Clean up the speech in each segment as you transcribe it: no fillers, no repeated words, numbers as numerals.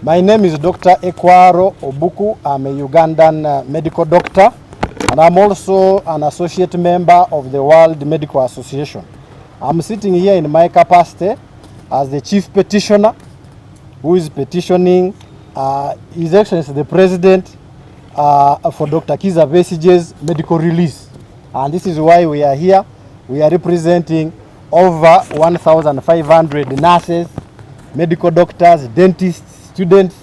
My name is Dr. Ekwaro Obuku. I'm a Ugandan medical doctor, and I'm also an associate member of the World Medical Association. I'm sitting here in my capacity as the chief petitioner who is petitioning His Excellency the President for Dr. Kizza Besigye's medical release. And this is why we are here. We are representing over 1,500 nurses, medical doctors, dentists, students,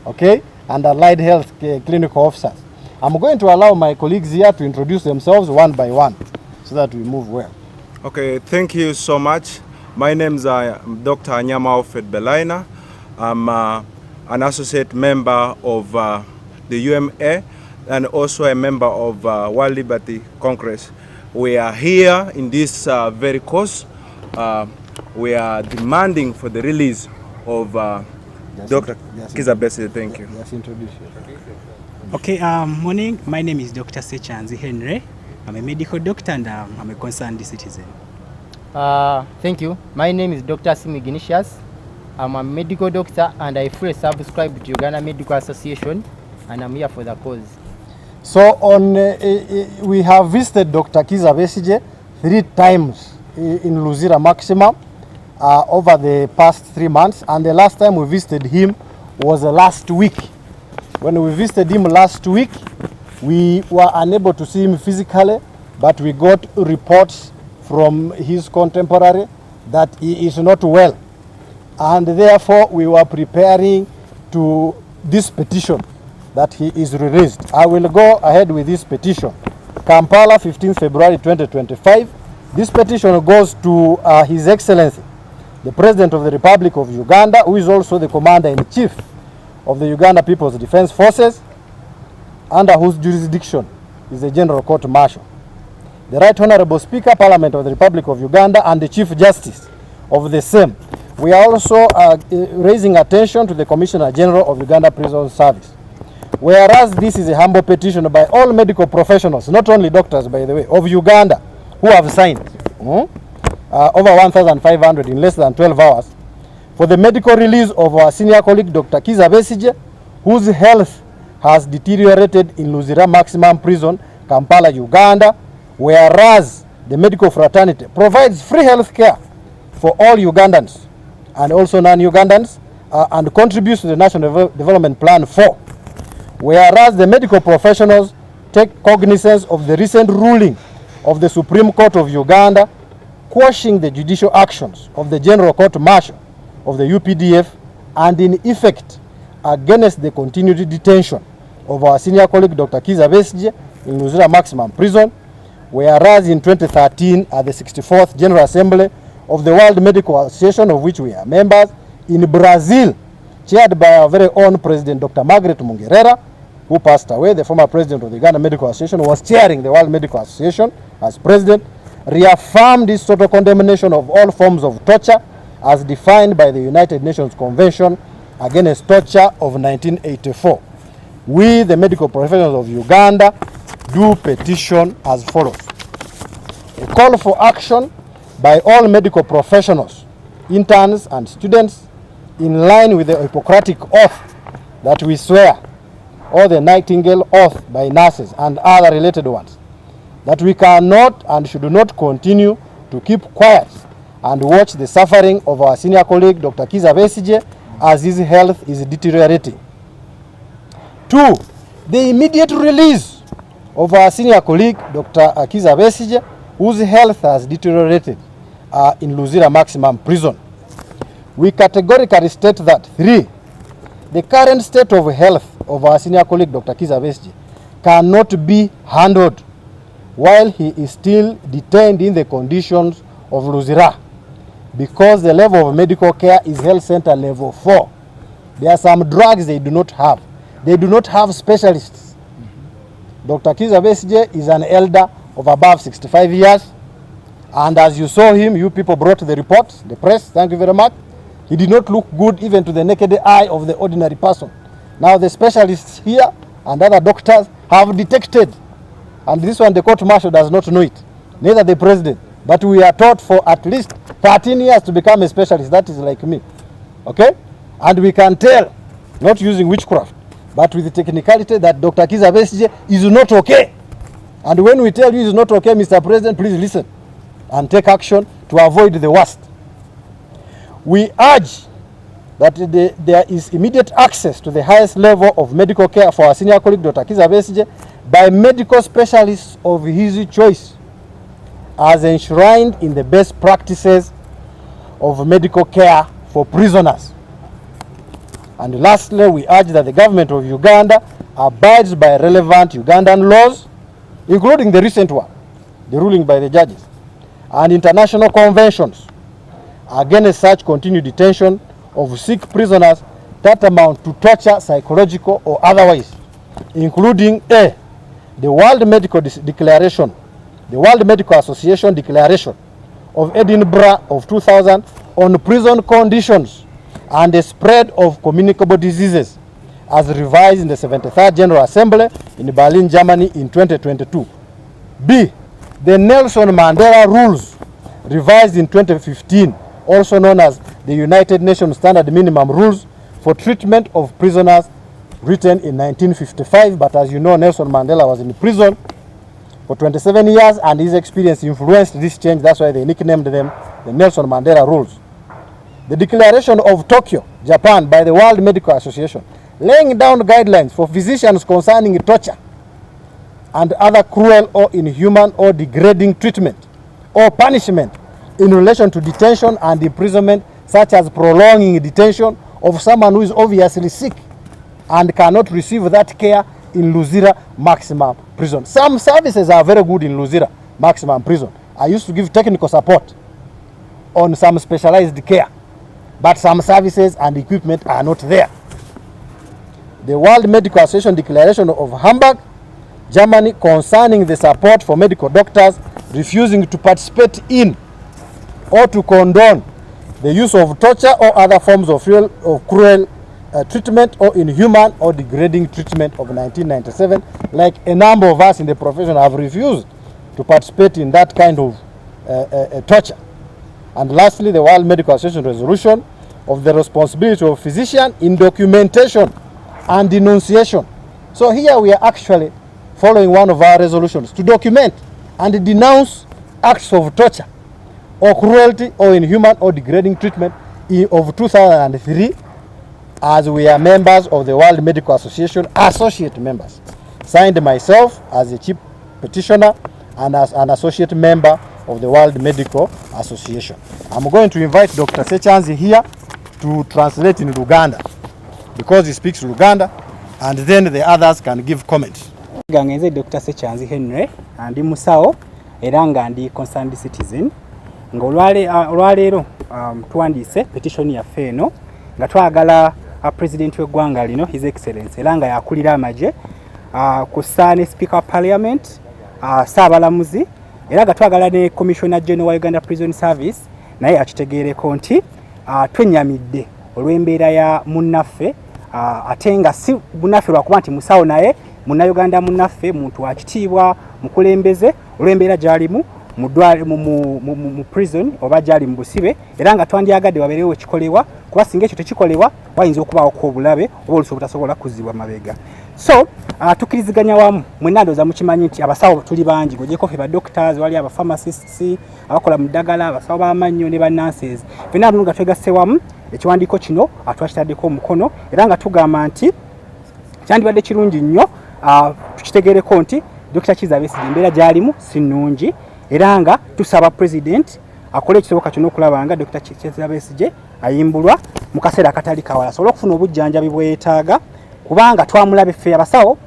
okay, and allied health clinical officers. I'm going to allow my colleagues here to introduce themselves one by one so that we move well. Okay, thank you so much. My name is Dr. Anyama Alfred Belaina. I'm an associate member of the UMA and also a member of World Liberty Congress. We are here in this very cause. We are demanding for the release of Dr. Kizza Besigye. Thank you. Yes, introduce you. Okay, morning. My name is Dr. Sechanzi Henry. I'm a medical doctor and I'm a concerned citizen. Thank you. My name is Dr. Simi Ignatius. I'm a medical doctor and I fully subscribe to Uganda Medical Association, and I'm here for the cause. So we have visited Dr. Kizza Besigye 3 times in Luzira Maximum over the past 3 months, and the last time we visited him was last week. When we visited him last week, we were unable to see him physically, but we got reports from his contemporary that he is not well, and therefore we were preparing to this petition that he is released. I will go ahead with this petition. Kampala, 15 February 2025. This petition goes to His Excellency the President of the Republic of Uganda, who is also the Commander-in-Chief of the Uganda People's Defense Forces, under whose jurisdiction is the General Court Martial, the Right Honorable Speaker, Parliament of the Republic of Uganda, and the Chief Justice of the same. We are also raising attention to the Commissioner General of Uganda Prison Service. Whereas this is a humble petition by all medical professionals, not only doctors, by the way, of Uganda, who have signed over 1,500 in less than 12 hours, for the medical release of our senior colleague, Dr. Kizza Besigye, whose health has deteriorated in Luzira Maximum Prison, Kampala, Uganda, whereas the medical fraternity provides free health care for all Ugandans and also non-Ugandans and contributes to the National Development Plan 4. Whereas the medical professionals take cognizance of the recent ruling of the Supreme Court of Uganda quashing the judicial actions of the General Court Martial of the UPDF and in effect against the continued detention of our senior colleague Dr. Kizza Besigye in Luzira Maximum Prison, whereas in 2013 at the 64th General Assembly of the World Medical Association, of which we are members, in Brazil, chaired by our very own President Dr. Margaret Mungerera, who passed away, the former president of the Uganda Medical Association, was chairing the World Medical Association as president, reaffirmed his total condemnation of all forms of torture as defined by the United Nations Convention Against Torture of 1984. We, the medical professionals of Uganda, do petition as follows. A call for action by all medical professionals, interns and students, in line with the Hippocratic Oath that we swear, or the Nightingale Oath by nurses and other related ones, that we cannot and should not continue to keep quiet and watch the suffering of our senior colleague Dr. Kizza Besigye as his health is deteriorating. 2, the immediate release of our senior colleague Dr. Kizza Besigye, whose health has deteriorated in Luzira Maximum Prison. We categorically state that 3, the current state of health of our senior colleague Dr. Kizza Besigye cannot be handled while he is still detained in the conditions of Luzira, because the level of medical care is health center level 4. There are some drugs they do not have. They do not have specialists. Dr. Kizza Besigye is an elder of above 65 years, and as you saw him, you people brought the reports, the press, thank you very much. He did not look good even to the naked eye of the ordinary person. Now the specialists here and other doctors have detected, and this one the court martial does not know it, neither the president, but we are taught for at least 13 years to become a specialist. That is like me, okay? And we can tell not using witchcraft, but with the technicality that Dr. Kizza Besigye is not okay. And when we tell you it's not okay, Mr. President, please listen and take action to avoid the worst. We urge that there is immediate access to the highest level of medical care for our senior colleague, Dr. Kizza Besigye, by medical specialists of his choice, as enshrined in the best practices of medical care for prisoners. And lastly, we urge that the government of Uganda abides by relevant Ugandan laws, including the recent one, the ruling by the judges, and international conventions against such continued detention of sick prisoners that amount to torture, psychological or otherwise, including A, the World Medical Declaration, the World Medical Association Declaration of Edinburgh of 2000 on prison conditions and the spread of communicable diseases, as revised in the 73rd General Assembly in Berlin, Germany in 2022. B, the Nelson Mandela Rules, revised in 2015, also known as the United Nations Standard Minimum Rules for Treatment of Prisoners, written in 1955. But as you know, Nelson Mandela was in prison for 27 years and his experience influenced this change. That's why they nicknamed them the Nelson Mandela Rules. The Declaration of Tokyo, Japan, by the World Medical Association, laying down guidelines for physicians concerning torture and other cruel or inhuman or degrading treatment or punishment in relation to detention and imprisonment, such as prolonging detention of someone who is obviously sick and cannot receive that care in Luzira Maximum Prison. Some services are very good in Luzira Maximum Prison. I used to give technical support on some specialized care, but some services and equipment are not there. The World Medical Association Declaration of Hamburg, Germany, concerning the support for medical doctors refusing to participate in or to condone the use of torture or other forms of cruel treatment or inhuman or degrading treatment of 1997. Like a number of us in the profession have refused to participate in that kind of torture. And lastly, the World Medical Association resolution of the responsibility of physician in documentation and denunciation. So here we are actually following one of our resolutions to document and denounce acts of torture or cruelty or inhuman or degrading treatment of 2003, as we are members of the World Medical Association, associate members. Signed myself as a chief petitioner and as an associate member of the World Medical Association. I'm going to invite Dr. Sechanzi here to translate in Luganda, because he speaks Luganda, and then the others can give comments. Gangenze Dr. Sechanzi Henry andi musawo era nga ndi concerned citizen nga olwaleero tuwandiise petition yaffe eno nga twagala president w'eggwanga lino his excellence era nga yakulira amagye kussa ne speaker of parliament saabalamuzi era nga twagala ne commissioner general wa Uganda Prison Service naye akitegeereko nti twenyamidde olw'embeera ya munnaffe ate nga si munnaffe lwakuba nti musawo naye Munnayuganda munnaffe muntu akitiibwa mukulembeze olw'embeera gy'alimu mu prison oba gy'ali mu busibe era nga twandyagadde wabeerewo ekikolebwa kuba singa ekyo tekikolebwa wayinza okubaawoko obulabe oba olusi obutasobola kuzzibwa mabega. So tukkiriziganya wamu mwenna ndowooza mukimanyi nti abasawo tuli bangi gogyeko ffe ba doctors, wali aba pharmacists abakola mu ddagala, abasawo b'amannyo ne bannanses, ffenna abamu nga twegasse wamu ekiwandiiko kino twakitaddeko omukono era nga tugamba nti kyandibadde kirungi nnyo tukitegeereko nti Dr. Kizza Besigye embeera gy'alimu si nnungi era nga tusaba president akole ekisoboka kyonna okulaba nga Dr. Kizza Besigye ayimbulwa mu kaseera akatali kawala asobole okufuna obujjanjabi bwe yeetaaga, kubanga twamulabe ffe abasawo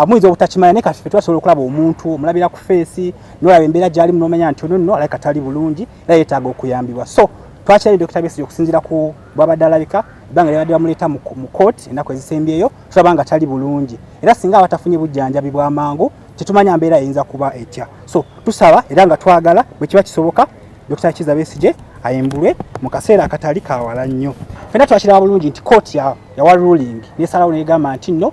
muyinza obutakimanya naye kati ffe twasobola okulaba omuntu omulabira ku feesi n'olaba embeera gy'alimu n'omanya nti ono nno alabika tali bulungi era yeetaaga okuyambibwa. So twakirabye Dr. Besigye okusinziira ku bwabadde alabika ebbanga lyabadde bamuleeta mu court ennaku ezisembyeyo tulaba nga tali bulungi era singa abatafunye bujjanjabi bw'amangu tetumanya mbeera eyinza kuba etya. So tusaba era nga twagala bwe kiba kisoboka Dr. Kizza Besigye ayimbulwe mu kaseera akatali kawala nnyo. Ffenna twakiraba bulungi nti court yawa ruling nesalawo negamba nti nno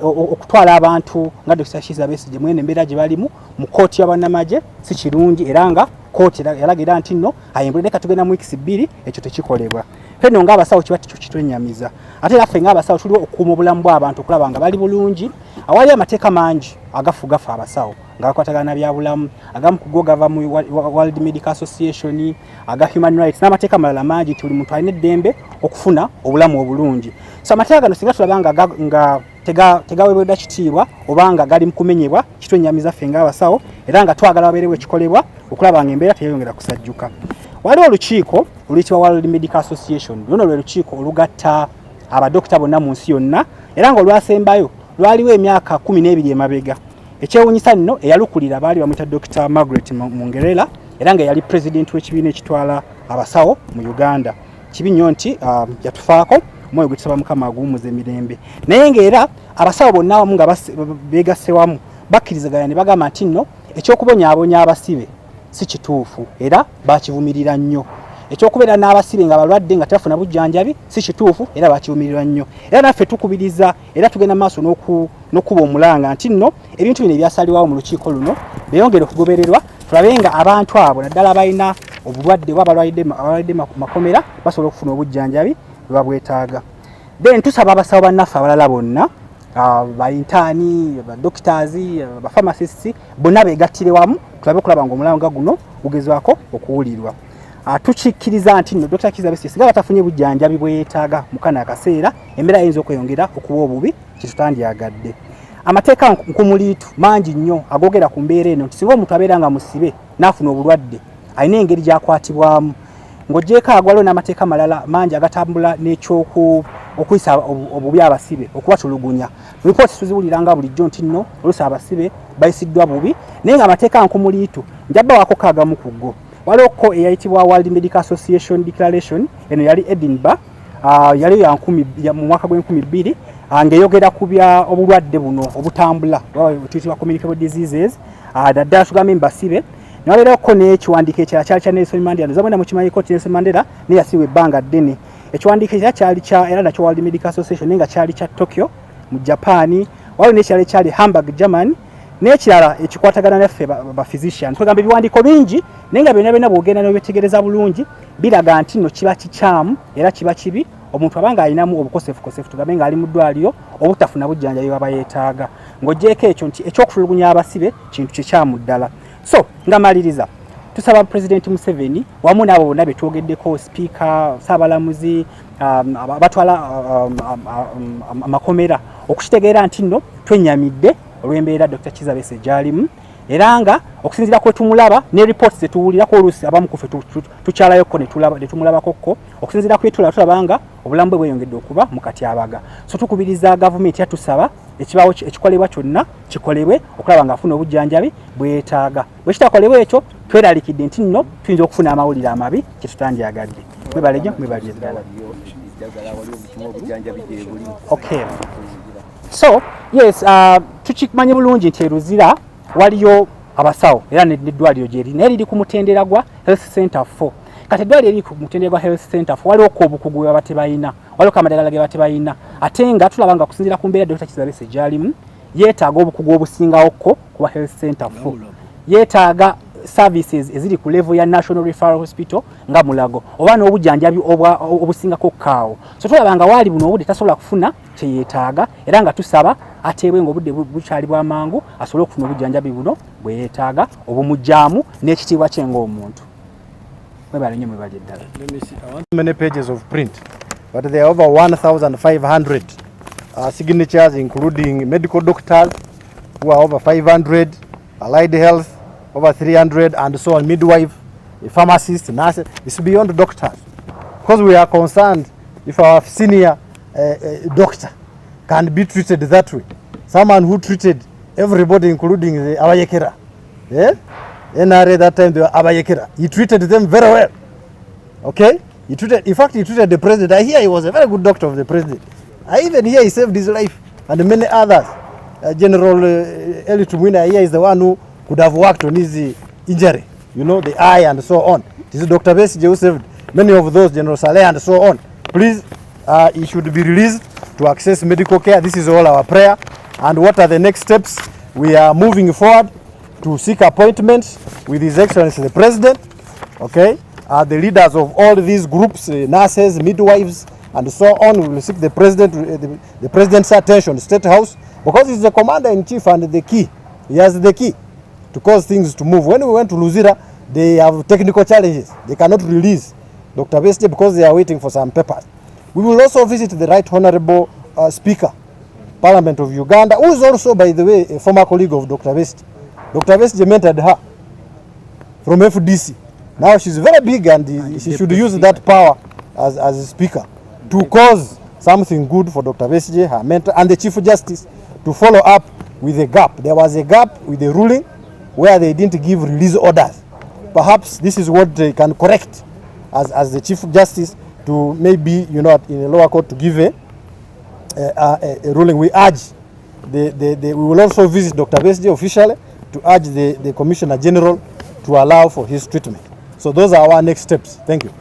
okutwala abantu nga Dr. Kizza Besigye mwene embeera gye balimu mu court y'abannamagye si kirungi era nga court yalagira nti nno ayimbulwe, leka tugenda mu weeks 2 ekyo tekikolebwa. fenno ng'abasawo kiba kitwenyamiza ate naffe ng'abasawo tuli okukuuma obulamu bw'abantu okulaba nga bali bulungi awali amateeka mangi agafugafa abasawo nga gakwatagana bya bulamu agamu ku go gava mu World Medical Association aga human rights n'amateeka malala mangi tuli muntu alina eddembe okufuna obulamu obulungi so amateeka gano singa tulaba nga tegaweebwa kitiibwa oba nga gali mu kumenyebwa kitwenyamiza ffe ng'abasawo era nga twagala wabeerewo ekikolebwa okulaba nga embeera teyongera kusajjuka. Waliwo olukiiko oluyitibwa World Medical Association luno lwe lukiiko olugatta abadokita bonna mu nsi yonna era nga olwasembayo lwaliwo emyaka 12 emabega. Ekyewuunyisa nno eyalukulira baali bamwita Dr. Margaret Mungerera era nga yali president w'ekibiina ekitwala abasawo mu Uganda. Kibi nnyo nti yatufaako omwoyo gwe tusaba Mukama aguwummuza emirembe naye ng'era abasawo bonna wamu nga beegasse wamu bakkirizaganya ne bagamba nti nno eky'okubonyaabonya abasibe si kituufu era bakivumirira nnyo. Ekyokubeera n'abasibe nga balwadde nga tebafuna bujjanjabi si kituufu era bakivumirira nnyo. Era naffe tukubiriza era tugenda maaso n'okuba omulanga nti nno ebintu bino ebyasalibwawo mu lukiiko luno beeyongere okugobererwa tulabe nga abantu abo naddala balina obulwadde oba abalwadde makomera basobola okufuna obujjanjabi bwe babwetaaga. Then tusaba abasawo bannaffe abalala bonna bayintaani doctors pharmacists bonna beegattire wamu tulabe okulaba nga omulanga guno gugezwako okuwulirwa. Tukikkiriza nti nno Dr. Kizza Besigye singa batafunye bujjanjabi bwe yeetaaga mu kano akaseera embeera eyinza okweyongera okuba obubi kitutandyagadde. Amateeka nkumuliitu mangi nnyo agogera ku mbeera eno nti singa omuntu abeera nga musibe n'afuna obulwadde alina engeri gy'akwatibwamu ng'oggyeko agwaliwo n'amateeka malala mangi agatambula okuyisa obubi abasibe okubatulugunya. Ripooti tuziwuliranga bulijjo nti nno oluusi abasibe bayisiddwa bubi naye nga amateeka nkumuliitu njabbawaako kaagamu ku go. Waliwo eyayitibwa World Medical Association Declaration eno yali Edinburgh yali mu mwaka gw'2000 ng'eyogera ku bya obulwadde buno obutambula tuyitibwa communicable diseases naddala tugambe mbasibe. Newaleerako n'ekiwandiiko ekirala kyali kya Nelson Mandela nzabona mukimanyiko ti Nelson Mandela naye yasiibwa ebbanga ddene. Ekiwandiiko ekirala kyali era nakyo World Medical Association naye nga kyali kya Tokyo mu Japan. Waliwo n'ekirala ekyali Hamburg Germany n'ekirala ekikwatagana naffe ba physician. Twegamba ebiwandiiko bingi naye nga byonna bw'ogenda n'obyetegereza bulungi biraga nti nno kiba kikyamu era kiba kibi omuntu abanga alinamu obukosefu tugambe nga ali mu ddwaliro obutafuna bujjanjabi baba yeetaaga ng'oggyeko ekyo nti ekyokutulugunya abasibe kintu kikyamu ddala. So nga maliriza tusaba President Museveni wamu n'abo bonna be twogeddeko speaker Saabalamuzi abatwala amakomera okukitegeera nti nno twenyamidde olw'embeera Dr. Kizza Besigye gy'alimu era nga okusinziira kwe tumulaba ne reports ze tuwulirako oluusi abamu ku ffe tukyalayokko ne tumulabakokko okusinziira kwe tulaba nga obulamu bwe bweyongedde okuba mu katyabaga. So tukubiriza gavumenti yatusaba ekibaawo ekikolebwa kyonna kikolebwe okulaba nga afuna obujjanjabi bwe yeetaaga. Bwe kitakolebwa ekyo tweralikidde nti nno tuyinza okufuna amawulire amabi kye tutandyagadde. Mwebalejo mwebalye ddala. Okay. So yes, tukimanyi bulungi nti eruzira waliyo abasawo era n'eddwaliro gyeri naye liri ku mutendera gwa Health Center 4. Kati eddwaliro eriri ku mutendera gwa Health Center 4 waliwo obukugu bwe baba tebalina waliwo amadagala ge baba tebalina ate nga tulaba nga okusinziira ku mbeera Dr. Kizza Besigye gy'alimu yeetaaga obukugu obusingawokko kuba Health Center 4 yeetaaga services eziri ku level ya National Referral Hospital nga Mulago oba n'obujjanjabi obusingako kaawo. So tulaba nga waali buno obudde tasobola kufuna kye yeetaaga era nga tusaba ateebwe ng'obudde bukyali bw'amangu asobole okufuna obujjanjabi buno bwe yeetaaga obumujjaamu n'ekitiibwa kye ng'omuntu. Mwebale nnyo mwebale ddala. Many pages of print but there are over 1,500 signatures including medical doctors who are over 500, allied health over 300 and so on, midwife, pharmacist, nurse. It's beyond doctors because we are concerned if our senior doctor can be treated that way. Someone who treated everybody including the Abayekera. Yeah? NRA that time they were Abayekera. He treated them very well. Okay? In fact he treated the president. I hear he was a very good doctor of the president. I even hear he saved his life and many others. General Eli Tumwina here is the one who could have worked on his injury, you know, the eye and so on. This is Dr. Besigye who saved many of those, General Saleh and so on. Please, he should be released to access medical care. This is all our prayer. And what are the next steps? We are moving forward to seek appointments with His Excellency the President, okay, the leaders of all these groups, nurses, midwives, and so on. We will seek the president, the president's attention, State House, because he's the commander-in-chief and the key. He has the key to cause things to move. When we went to Luzira, they have technical challenges. They cannot release Dr. Besigye because they are waiting for some papers. We will also visit the Right Honorable Speaker, Parliament of Uganda, who is also, by the way, a former colleague of Dr. Besigye. Dr. Besigye mentored her from FDC. Now she's very big, and she should use that power as a speaker to cause something good for Dr. Besigye, her mentor, and the Chief Justice to follow up with a gap. There was a gap with the ruling where they didn't give release orders. Perhaps this is what they can correct as the Chief Justice to maybe, in a lower court to give a ruling. We urge, we will also visit Dr. Besigye officially to urge the Commissioner General to allow for his treatment. So those are our next steps. Thank you.